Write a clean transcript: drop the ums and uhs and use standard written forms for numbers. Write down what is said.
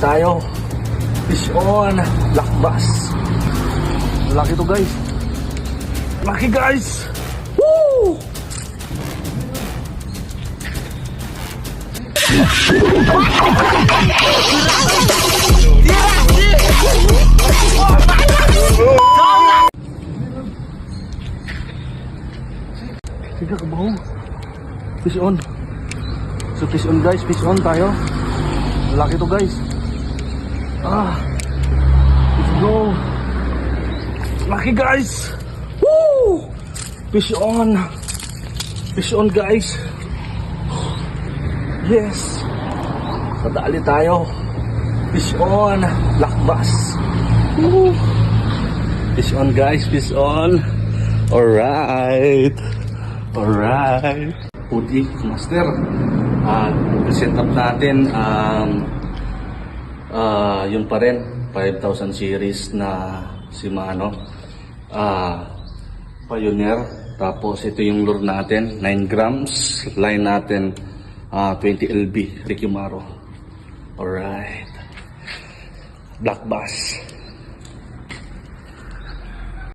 tayo. Fish on. Black bass. Laki to guys. Laki guys. Woo! Sige kabaho. Fish on. So fish on guys, fish on tayo. Laki to guys. Let's go. Laki guys. Woo! Fish on. Fish on guys. Yes. Padali tayo. Fish on. Black bass. Woo! Fish on guys, fish on. Alright. Alright. Pudi master. Set up natin yun pa rin 5,000 series na si Mano Pioneer. Tapos ito yung lure natin 9 grams, line natin 20 LB Ricky Maro. Alright, black bass.